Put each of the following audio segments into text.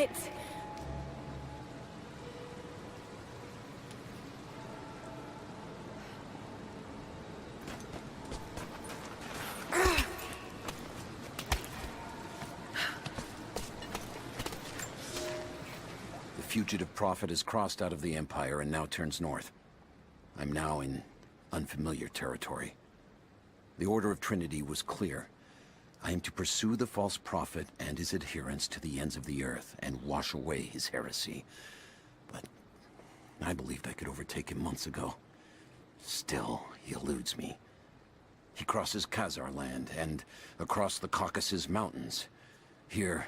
Shit! The fugitive prophet has crossed out of the Empire and now turns north. I'm now in unfamiliar territory. The order of Trinity was clear. I am to pursue the false prophet and his adherents to the ends of the earth and wash away his heresy. But I believed I could overtake him months ago. Still, he eludes me. He crosses Khazar land and across the Caucasus Mountains. Here,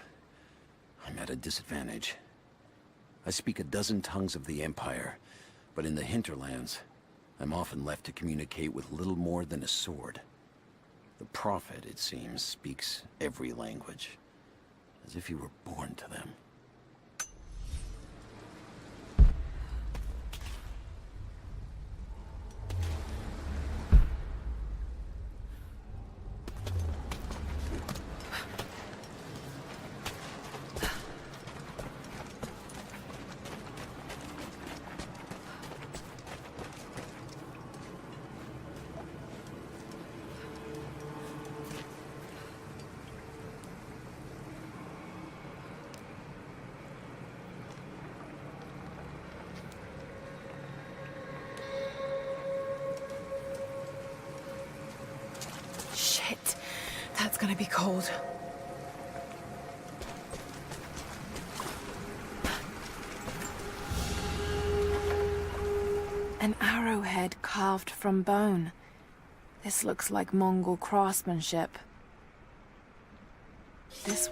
I'm at a disadvantage. I speak a dozen tongues of the Empire, but in the hinterlands, I'm often left to communicate with little more than a sword. The prophet, it seems, speaks every language, as if he were born to them. Shit. That's gonna be cold. An arrowhead carved from bone. This looks like Mongol craftsmanship. This...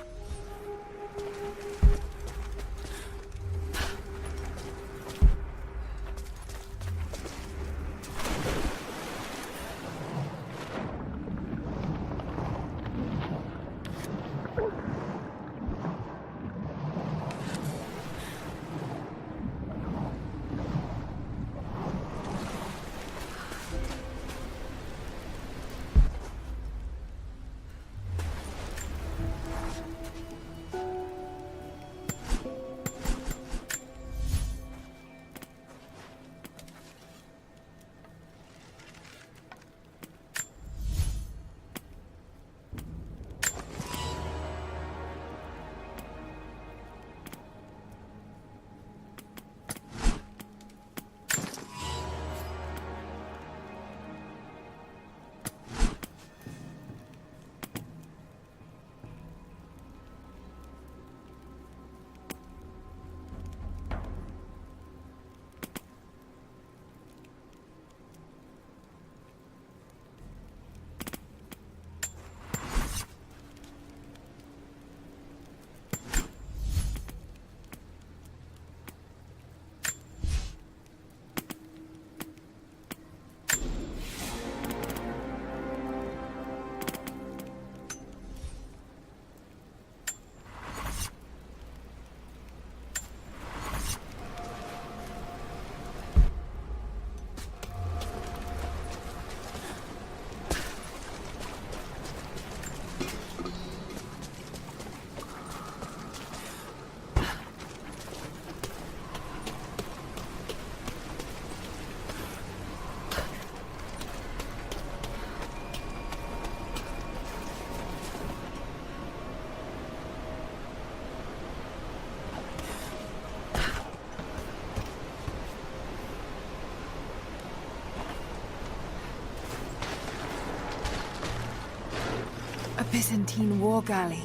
A Byzantine war galley.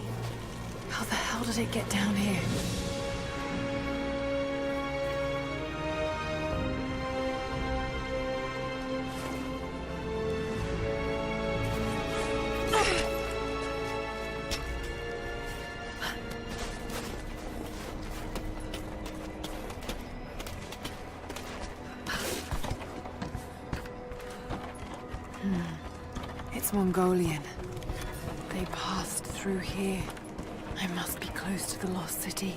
How the hell did it get down here? It's Mongolian. They passed through here. I must be close to the lost city.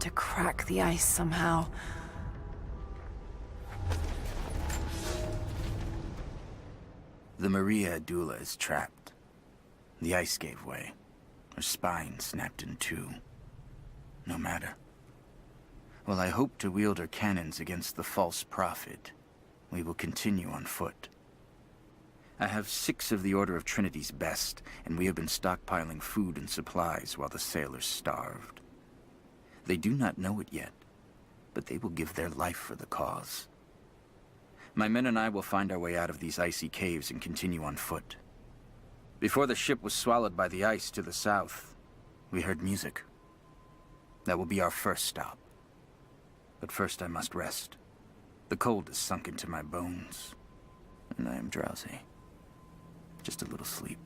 to crack the ice somehow. The Maria Adula is trapped. The ice gave way. Her spine snapped in two. No matter. While I hope to wield her cannons against the false prophet, we will continue on foot. I have 6 of the Order of Trinity's best, and we have been stockpiling food and supplies while the sailors starved. They do not know it yet, but they will give their life for the cause. My men and I will find our way out of these icy caves and continue on foot. Before the ship was swallowed by the ice to the south, we heard music. That will be our first stop. But first I must rest. The cold has sunk into my bones, and I am drowsy. Just a little sleep.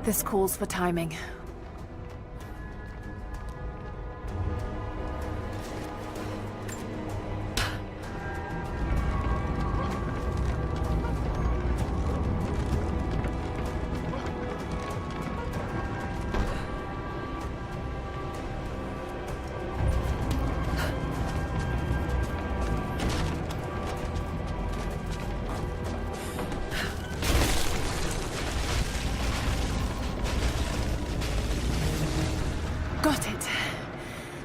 This calls for timing. Got it.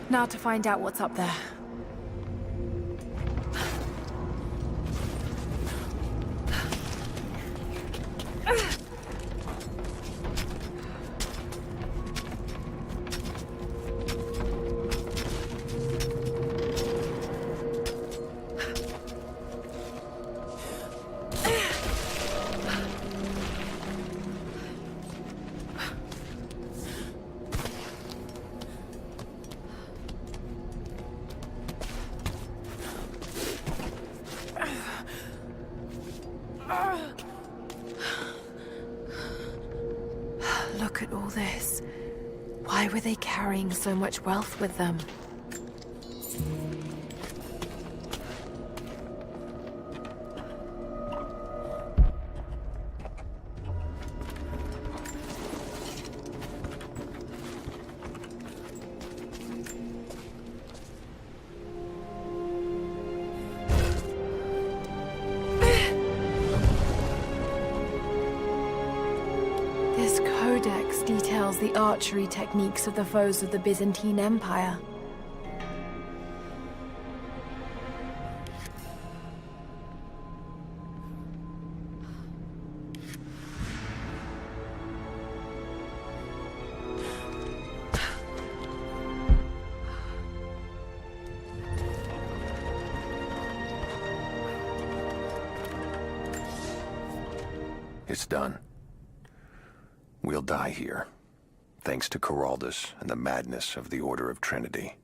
Now to find out what's up there. Look at all this. Why were they carrying so much wealth with them? This codex details the archery techniques of the foes of the Byzantine Empire. It's done. We'll die here, thanks to Geraldus and the madness of the Order of Trinity.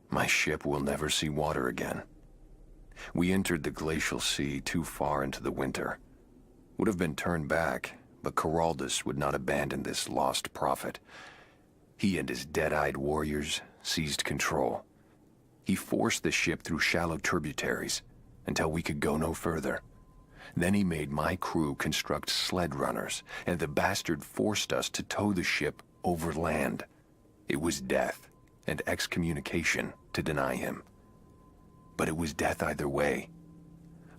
My ship will never see water again. We entered the glacial sea too far into the winter. Would have been turned back, but Geraldus would not abandon this lost prophet. He and his dead-eyed warriors seized control. He forced the ship through shallow tributaries until we could go no further. Then he made my crew construct sled runners, and the bastard forced us to tow the ship over land. It was death and excommunication to deny him. But it was death either way.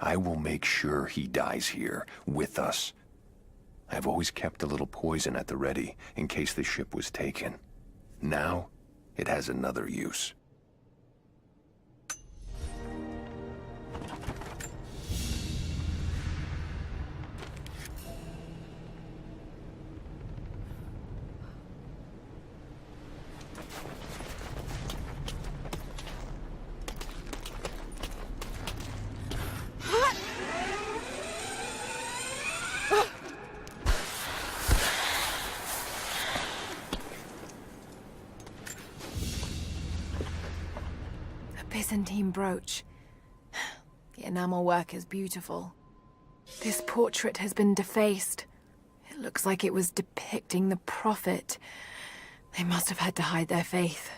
I will make sure he dies here, with us. I've always kept a little poison at the ready in case the ship was taken. Now, it has another use. Byzantine brooch. The enamel work is beautiful. This portrait has been defaced. It looks like it was depicting the prophet. They must have had to hide their faith.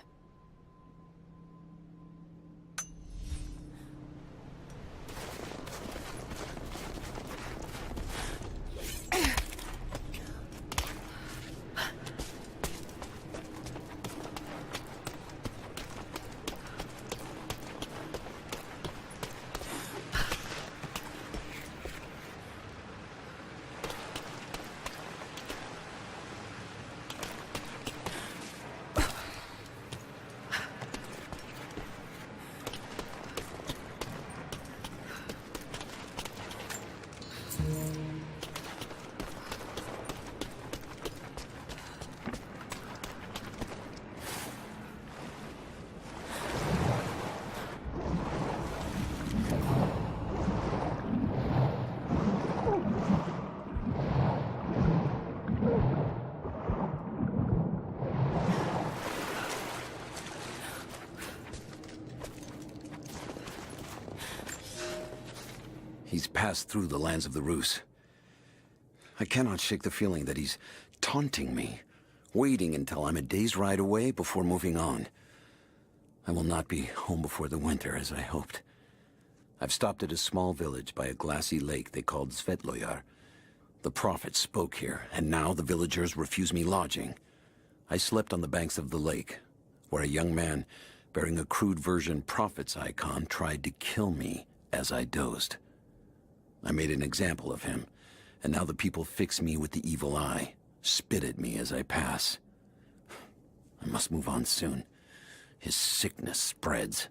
He's passed through the lands of the Rus. I cannot shake the feeling that he's taunting me, waiting until I'm a day's ride away before moving on. I will not be home before the winter, as I hoped. I've stopped at a small village by a glassy lake they called Svetloyar. The prophet spoke here, and now the villagers refuse me lodging. I slept on the banks of the lake, where a young man bearing a crude version prophet's icon tried to kill me as I dozed. I made an example of him, and now the people fix me with the evil eye, spit at me as I pass. I must move on soon. His sickness spreads.